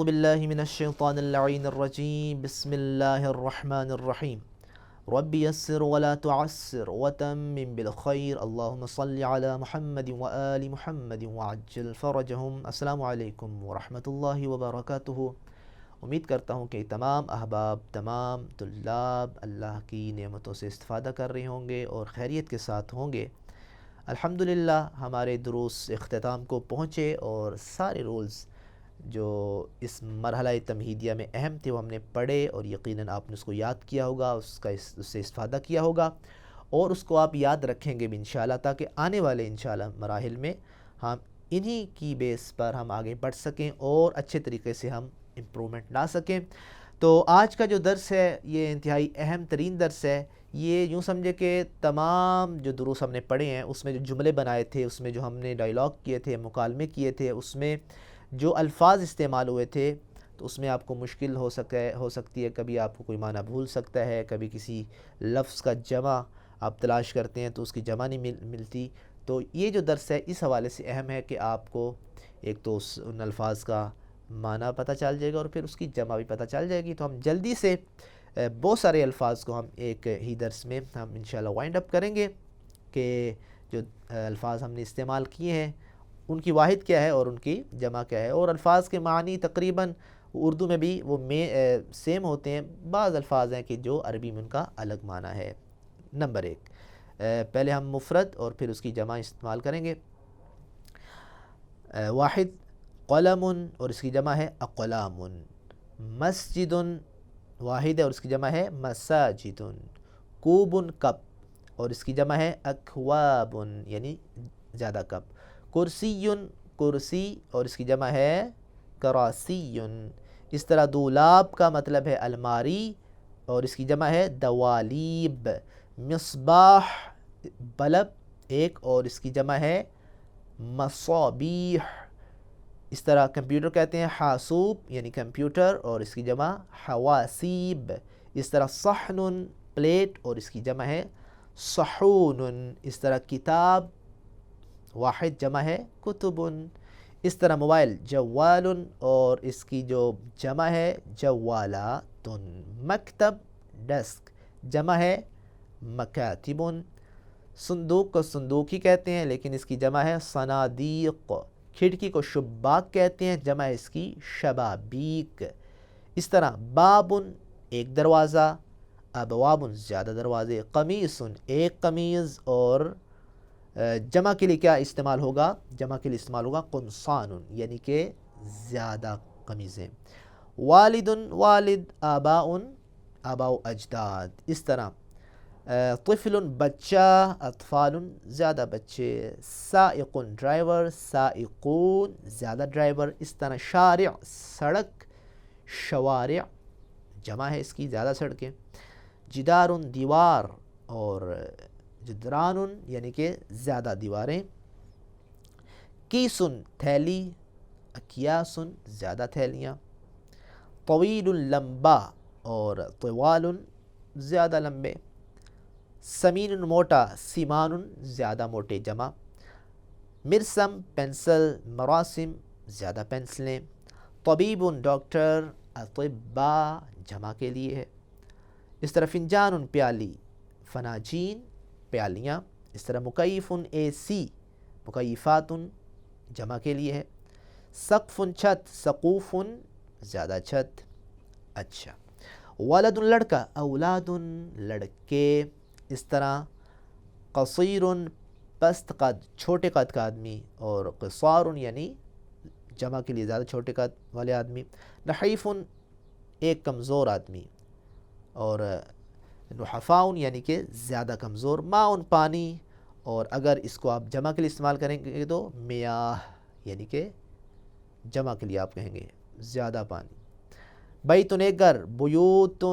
اعوذ باللہ من الشیطان اللعین الرجیم بسم اللہ الرحمن الرحیم رب یسر ولا تعسر وتمم بالخیر اللہم صل علی محمد وآل محمد وعجل فرجہم۔ السلام علیکم ورحمۃ اللہ وبرکاتہ۔ امید کرتا ہوں کہ تمام احباب، تمام طلاب اللہ کی نعمتوں سے استفادہ کر رہے ہوں گے اور خیریت کے ساتھ ہوں گے۔ الحمدللہ ہمارے دروس اختتام کو پہنچے اور سارے رولز جو اس مرحلہ تمہیدیہ میں اہم تھے وہ ہم نے پڑھے، اور یقیناً آپ نے اس کو یاد کیا ہوگا، اس سے استفادہ کیا ہوگا، اور اس کو آپ یاد رکھیں گے بھی انشاءاللہ، تاکہ آنے والے انشاءاللہ مراحل میں ہم انہی کی بیس پر ہم آگے بڑھ سکیں اور اچھے طریقے سے ہم امپرومنٹ لا سکیں۔ تو آج کا جو درس ہے یہ انتہائی اہم ترین درس ہے۔ یہ یوں سمجھے کہ تمام جو دروس ہم نے پڑھے ہیں اس میں جو جملے بنائے تھے، اس میں جو ہم نے ڈائیلاگ کیے تھے، مکالمے کیے تھے، اس میں جو الفاظ استعمال ہوئے تھے، تو اس میں آپ کو مشکل ہو سکتی ہے، کبھی آپ کو کوئی معنی بھول سکتا ہے، کبھی کسی لفظ کا جمع آپ تلاش کرتے ہیں تو اس کی جمع نہیں ملتی۔ تو یہ جو درس ہے اس حوالے سے اہم ہے کہ آپ کو ایک تو ان الفاظ کا معنی پتہ چل جائے گا اور پھر اس کی جمع بھی پتہ چل جائے گی۔ تو ہم جلدی سے بہت سارے الفاظ کو ہم ایک ہی درس میں ہم انشاءاللہ وائنڈ اپ کریں گے کہ جو الفاظ ہم نے استعمال کیے ہیں ان کی واحد کیا ہے اور ان کی جمع کیا ہے، اور الفاظ کے معنی تقریباً اردو میں بھی وہ سیم ہوتے ہیں۔ بعض الفاظ ہیں کہ جو عربی میں ان کا الگ معنی ہے۔ نمبر 1، پہلے ہم مفرد اور پھر اس کی جمع استعمال کریں گے۔ واحد قلم اور اس کی جمع ہے اقلام، مسجد واحد ہے اور اس کی جمع ہے مساجد، کوب کپ اور اس کی جمع ہے اکواب یعنی زیادہ کپ، کرسی کرسی اور اس کی جمع ہے کراسی۔ اس طرح دولاب کا مطلب ہے الماری اور اس کی جمع ہے دوالیب، مصباح بلب ایک اور اس کی جمع ہے مصابیح۔ اس طرح کمپیوٹر کہتے ہیں حاسوب یعنی کمپیوٹر اور اس کی جمع حواسیب۔ اس طرح صحن پلیٹ اور اس کی جمع ہے صحون۔ اس طرح کتاب واحد جمع ہے کتب۔ اس طرح موبائل جوال اور اس کی جو جمع ہے جوالات۔ مکتب ڈیسک جمع ہے مکاتب۔ صندوق کو صندوق ہی کہتے ہیں لیکن اس کی جمع ہے صنادیق۔ کھڑکی کو شباک کہتے ہیں، جمع ہے اس کی شبابیک۔ اس طرح باب ایک دروازہ، ابواب زیادہ دروازے، قمیص ایک قمیض، اور جمع کے لیے کیا استعمال ہوگا؟ جمع کے لیے استعمال ہوگا قمصان یعنی کہ زیادہ قمیضیں۔ والد والد، آباء آباء و اجداد۔ اس طرح طفل بچہ، اطفال زیادہ بچے، سائق ڈرائیور، سائقون زیادہ ڈرائیور۔ اس طرح شارع سڑک، شوارع جمع ہے اس کی زیادہ سڑکیں۔ جدار دیوار اور جدران یعنی کہ زیادہ دیواریں۔ کیسن تھیلی، اکیاس زیادہ تھیلیاں۔ طویل لمبا اور طوال زیادہ لمبے۔ سمین موٹا، سیمان زیادہ موٹے جمع۔ مرسم پینسل، مراسم زیادہ پینسلیں۔ طبیب ڈاکٹر، اطباء جمع کے لیے ہے۔ اس طرح فنجان پیالی، فناجین پیالیاں۔ اس طرح مکیف اے سی، مکیفات جمع کے لیے ہے۔ سقف چھت، سقوف زیادہ چھت۔ اچھا، ولد لڑکا، اولاد لڑکے۔ اس طرح قصیر پست قد، چھوٹے قد کا آدمی، اور قصار یعنی جمع کے لیے زیادہ چھوٹے قد والے آدمی۔ نحیف ایک کمزور آدمی، اور نحفاء یعنی کہ زیادہ کمزور۔ ماء پانی، اور اگر اس کو آپ جمع کے لیے استعمال کریں گے تو میاہ یعنی کہ جمع کے لیے آپ کہیں گے زیادہ پانی۔ بیت ایک گھر، بیوت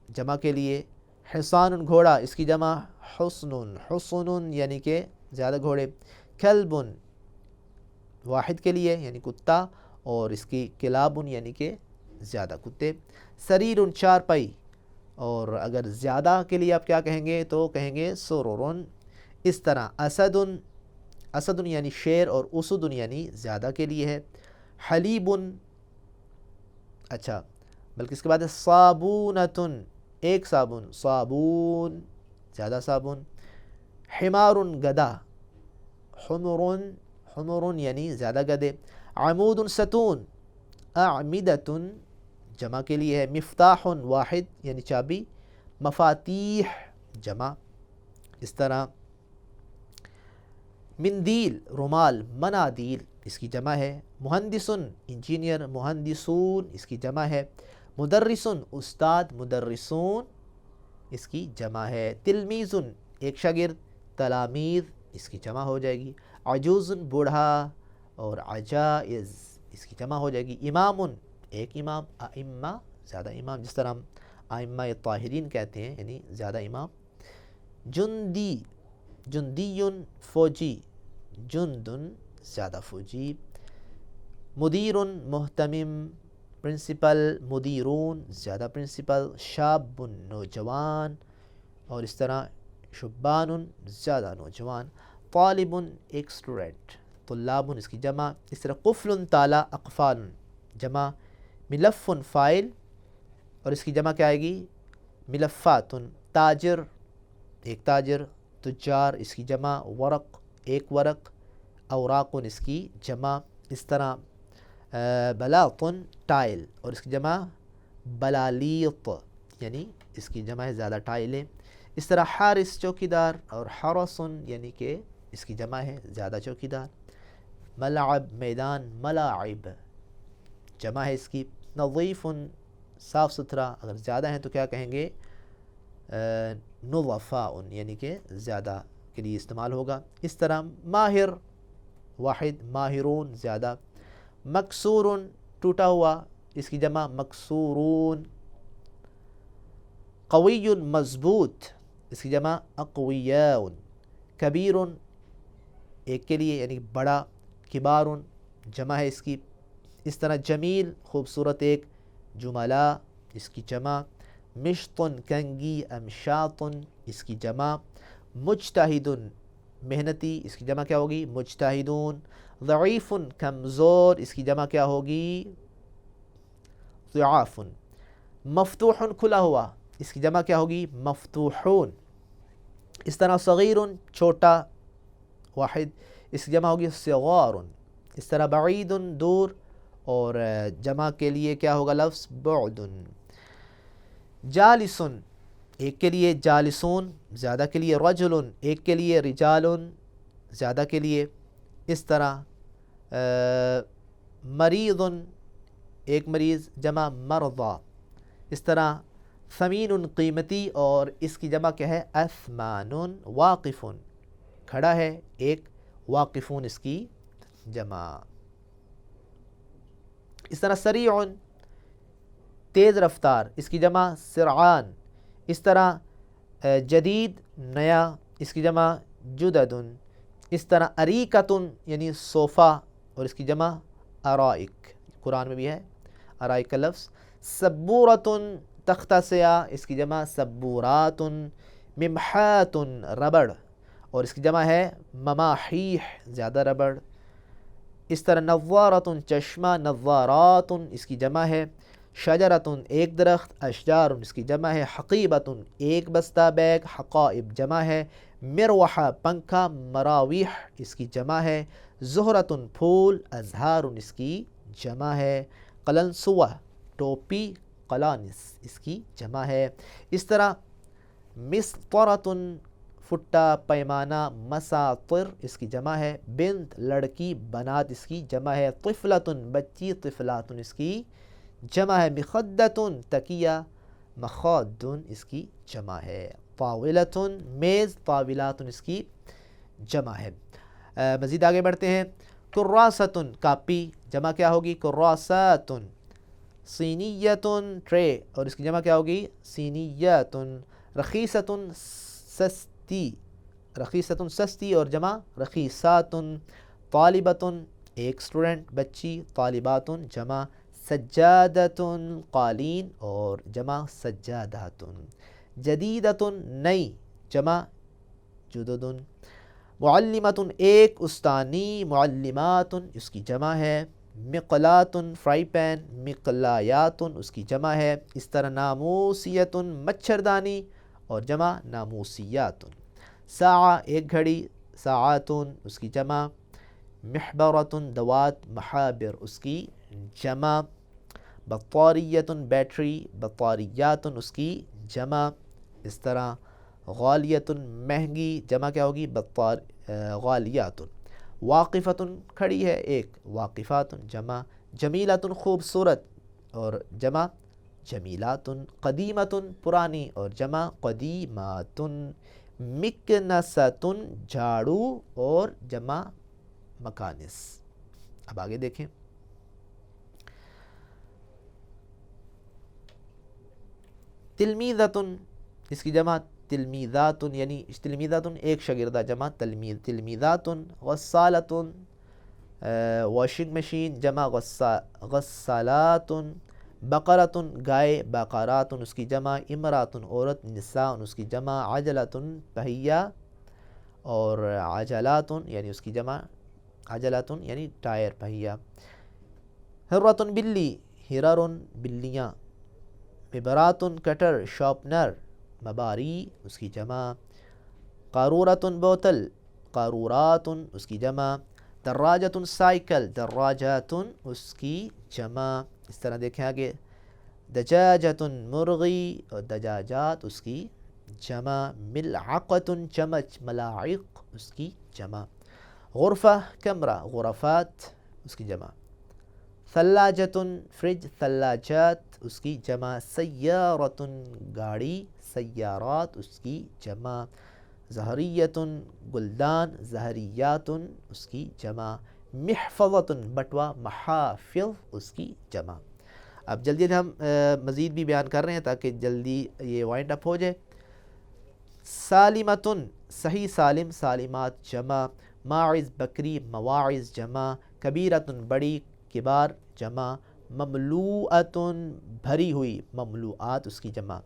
جمع کے لیے۔ حصان گھوڑا، اس کی جمع حصن، حصن یعنی کہ زیادہ گھوڑے۔ کلب واحد کے لیے یعنی کتا، اور اس کی کلاب یعنی کہ زیادہ کتے۔ سریر چارپائی، اور اگر زیادہ کے لیے آپ کیا کہیں گے تو کہیں گے سرور۔ اس طرح اسد، اسد یعنی شیر، اور اسد یعنی زیادہ کے لیے ہے۔ حلیب اچھا، بلکہ اس کے بعد ہے صابونتن، ایک صابن، صابون زیادہ صابن. حمارن گدھا، حمرن، حمرن یعنی زیادہ گدھے. عمود ستون، اعمدتن جمع کے لیے ہے. مفتاح واحد یعنی چابی. مفاتیح جمع. اس طرح مندیل رومال، منادیل اس کی جمع ہے. مہندسن انجینئر، مہندسون اس کی جمع ہے. مدرسن استاد، مدرسون اس کی جمع ہے. تلمیذن ایک شاگرد، تلامید اس کی جمع ہو جائے گی. عجوزن بوڑھا، اور عجائز اس کی جمع ہو جائے گی. امامن ایک امام. ائمہ زیادہ امام، جس طرح ہم ائمہ طاہرین کہتے ہیں یعنی زیادہ امام. جندی، جندیٌ فوجی، جندن زیادہ فوجی. مدیرٌ محتمم پرنسپل، مدیرون زیادہ پرنسپل. شاب نوجوان، اور اس طرح شبان زیادہ نوجوان. طالب ایک اسٹوڈنٹ، طلاب اس کی جمع. اس طرح قفل تالا، اقفال جمع. ملف فائل، اور اس کی جمع کیا آئے گی؟ ملفات. تاجر ایک تاجر. تجار اس کی جمع. ورق ایک ورق. اوراق اس کی جمع. اس طرح بلاط ٹائل، اور اس کی جمع بلالیط یعنی اس کی جمع ہے زیادہ ٹائلیں. اس طرح حارس چوکیدار، اور حرسن یعنی کہ اس کی جمع ہے زیادہ چوکیدار. ملعب میدان، ملاعب جمع ہے اس کی. نظیف صاف ستھرا، اگر زیادہ ہیں تو کیا کہیں گے؟ نظفاء یعنی کہ زیادہ کے لیے استعمال ہوگا. اس طرح ماہر واحد، ماہرون زیادہ. مکسور ٹوٹا ہوا، اس کی جمع مکسورون. قوی مضبوط، اس کی جمع اقویاء. کبیر ایک کے لیے یعنی بڑا. کبار جمع ہے اس کی. اس طرح جمیل خوبصورت ایک. جملا اس کی جمع. مشط کنگی، امشاط اس کی جمع. مجتہد محنتی، اس کی جمع کیا ہوگی؟ مجتہدون. ضعیف کمزور، اس کی جمع کیا ہوگی؟ ضعاف. مفتوح کھلا ہوا، اس کی جمع کیا ہوگی؟ مفتوحون. اس طرح صغیر چھوٹا واحد، اس کی جمع ہوگی صغار. اس طرح بعید دور، اور جمع کے لیے کیا ہوگا لفظ؟ بعد. جالسن ایک کے لیے، جالسون زیادہ کے لیے. رجل ایک کے لیے، رجال زیادہ کے لیے. اس طرح مریض ایک مریض، جمع مرضى. اس طرح ثمین قیمتی، اور اس کی جمع کیا ہے؟ اثمان. واقف کھڑا ہے ایک، واقفون اس کی جمع. اس طرح سریع تیز رفتار، اس کی جمع سرعان. اس طرح جدید نیا، اس کی جمع جدد. اس طرح اریکتن یعنی صوفہ، اور اس کی جمع ارائک. قرآن میں بھی ہے ارائک کا لفظ. سبورتن تختہ سیاہ، اس کی جمع سبورات. ممحاتن ربڑ، اور اس کی جمع ہے مماحیح زیادہ ربڑ. اس طرح نظارتن چشمہ، نظارات اس کی جمع ہے. شجرتن ایک درخت. اشجار اس کی جمع ہے. حقیبتن ایک بستہ بیگ. حقائب جمع ہے. مروحہ پنکھا. مراویح اس کی جمع ہے. زہرتن پھول. ازہار اس کی جمع ہے. قلنسوہ ٹوپی. قلانس اس کی جمع ہے. اس طرح مسطرتن فٹا پیمانہ. مساطر اس کی جمع ہے. بنت لڑکی. بنات اس کی جمع ہے. طفلتن بچی. طفلاتن اس کی جمع ہے. مخدتن تکیہ. مخادن اس کی جمع ہے. طاولتن میز. طاولاتن اس کی جمع ہے. مزید آگے بڑھتے ہیں. کراستن کاپی، جمع کیا ہوگی؟ کراساتن. صینیتن ٹرے، اور اس کی جمع کیا ہوگی؟ صینیاتن. رخیصتن سستی، رخیصتن سستی، اور جمع رخیصاتن. طالبتن ایک اسٹوڈنٹ بچی. طالباتن جمع. سجادتن قالین، اور جمع سجاداتن. جدیدتن نئی، جمع جددن. معلمتن ایک استانی. معلماتن اس کی جمع ہے. مقلاتن فرائی پین، مقلایاتن اس کی جمع ہے. اس طرح ناموسیتن مچھردانی اور جمع ناموسیاتن. ساعہ ایک گھڑی، ساعاتن اس کی جمع. محبرتن دوات، محابر اس کی جمع. بطاریتن بیٹری، بطاریاتن اس کی جمع. اس طرح غالیتن مہنگی، جمع کیا ہوگی؟ غالیاتن. واقفتن کھڑی ہے ایک، واقفاتن جمع. جمیلاتن خوبصورت اور جمع جمیلاتن. قدیمتن پرانی اور جمع قدیماتن. مکنستن جھاڑو اور جمع مکانس. اب آگے دیکھیں. تلمیذتن اس کی جمع تلمیذاتن، یعنی تلمیذاتن ایک شاگردہ، جمع تلمیذاتن. غسالتن واشنگ مشین، جمع غسالاتن. بقرتن گائے، بقراتن اس کی جمع. امراتن عورت، نساء اس کی جمع. عجلتن پہیہ اور عجلاتن یعنی اس کی جمع عجلاتن یعنی ٹائر، پہیہ. حرتن بلی، ہررن بلیاں. مبراتن کٹر، شارپنر. مباری اس کی جمع. قارورتن بوتل، قاروراتن اس کی جمع. دراجتن سائیکل، دراجاتن اس کی جمع. اس طرح دیکھیں آگے. دجاجتن مرغی اور دجاجات اس کی جمع. ملعقتن چمچ، ملاعق اس کی جمع. غرفہ کمرہ، غرفات اس کی جمع. ثلاجتن فریج، ثلاجات اس کی جمع. سیارتن گاڑی، سیارات اس کی جمع. زہریتن گلدان، زہریاتن اس کی جمع. محفظتن بٹوا، محافظ اس کی جمع. اب جلدی ہم مزید بھی بیان کر رہے ہیں تاکہ جلدی یہ وائنڈ اپ ہو جائے. سالمتن صحیح سالم، سالمات جمع. ماعز بکری، مواعظ جمع. کبیرتن بڑی، کبار جمع. مملوءتن بھری ہوئی، مملوعات اس کی جمع.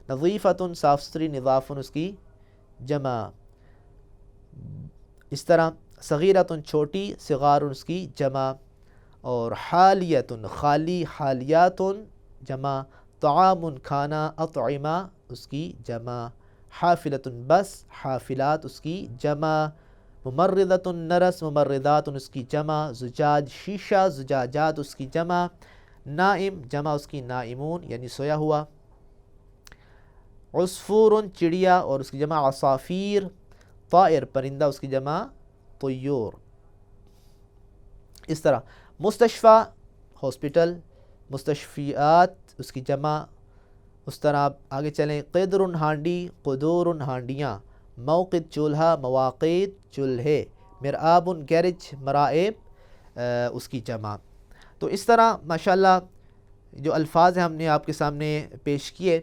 نظیفتن صاف ستھری، نظافن اس کی جمع. اس طرح صغیرتن چھوٹی، صغار اس کی جمع. اور حالیتن خالی، حالیاتن جمع. طعام کھانا، اطعمہ اس کی جمع. حافلتن بس، حافلات اس کی جمع. ممرضتن نرس، ممرضات اس کی جمع. زجاج شیشہ، زجاجات اس کی جمع. نائم جمع اس کی نائمون یعنی سویا ہوا. عصفور چڑیا اور اس کی جمع عصافیر. طائر پرندہ اس کی جمع طیور. اس طرح مستشفیٰ ہاسپٹل، مستشفیات اس کی جمع. اس طرح آپ آگے چلیں. قدر ہانڈی، قدور ہانڈیاں. موقد چولہا، مواقد چولہے. مرآب گیرج، مرائب اس کی جمع. تو اس طرح ماشاءاللہ جو الفاظ ہیں ہم نے آپ کے سامنے پیش کیے.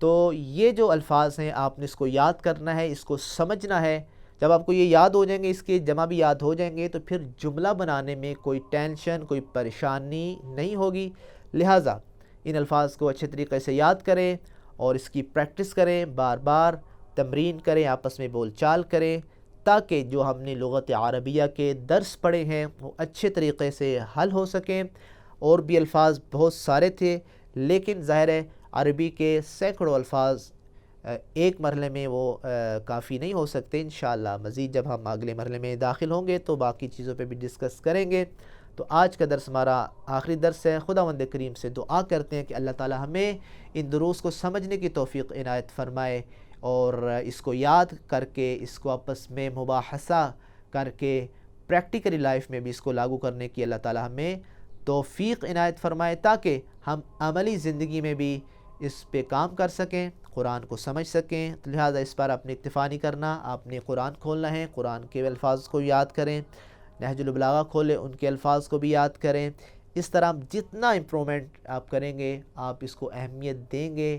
تو یہ جو الفاظ ہیں آپ نے اس کو یاد کرنا ہے، اس کو سمجھنا ہے. جب آپ کو یہ یاد ہو جائیں گے، اس کے جمع بھی یاد ہو جائیں گے، تو پھر جملہ بنانے میں کوئی ٹینشن، کوئی پریشانی نہیں ہوگی. لہٰذا ان الفاظ کو اچھے طریقے سے یاد کریں اور اس کی پریکٹس کریں، بار بار تمرین کریں، آپس میں بول چال کریں، تاکہ جو ہم نے لغت عربیہ کے درس پڑھے ہیں وہ اچھے طریقے سے حل ہو سکیں. اور بھی الفاظ بہت سارے تھے، لیکن ظاہر ہے عربی کے سینکڑوں الفاظ ایک مرحلے میں وہ کافی نہیں ہو سکتے. انشاءاللہ مزید جب ہم اگلے مرحلے میں داخل ہوں گے تو باقی چیزوں پہ بھی ڈسکس کریں گے. تو آج کا درس ہمارا آخری درس ہے. خداوند کریم سے دعا کرتے ہیں کہ اللہ تعالی ہمیں ان دروس کو سمجھنے کی توفیق عنایت فرمائے، اور اس کو یاد کر کے اس کو آپس میں مباحثہ کر کے پریکٹیکلی لائف میں بھی اس کو لاگو کرنے کی اللہ تعالی ہمیں توفیق عنایت فرمائے، تاکہ ہم عملی زندگی میں بھی اس پہ کام کر سکیں، قرآن کو سمجھ سکیں. لہٰذا اس پر آپ نے اکتفا نہیں کرنا، آپ نے قرآن کھولنا ہے، قرآن کے الفاظ کو یاد کریں. نہج البلاغہ کھولیں، ان کے الفاظ کو بھی یاد کریں. اس طرح جتنا امپرومنٹ آپ کریں گے، آپ اس کو اہمیت دیں گے،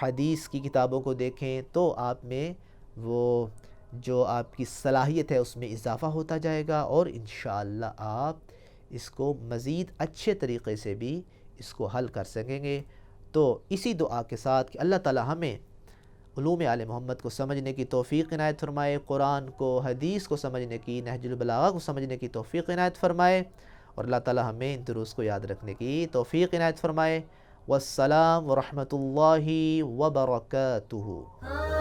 حدیث کی کتابوں کو دیکھیں، تو آپ میں وہ جو آپ کی صلاحیت ہے اس میں اضافہ ہوتا جائے گا، اور انشاءاللہ آپ اس کو مزید اچھے طریقے سے بھی اس کو حل کر سکیں گے. تو اسی دعا کے ساتھ کہ اللہ تعالی ہمیں علوم آل محمد کو سمجھنے کی توفیق عنایت فرمائے، قرآن کو، حدیث کو سمجھنے کی، نہج البلاغہ کو سمجھنے کی توفیق عنایت فرمائے، اور اللہ تعالی ہمیں ان دروس کو یاد رکھنے کی توفیق عنایت فرمائے۔ والسلام ورحمۃ اللہ وبرکاتہ۔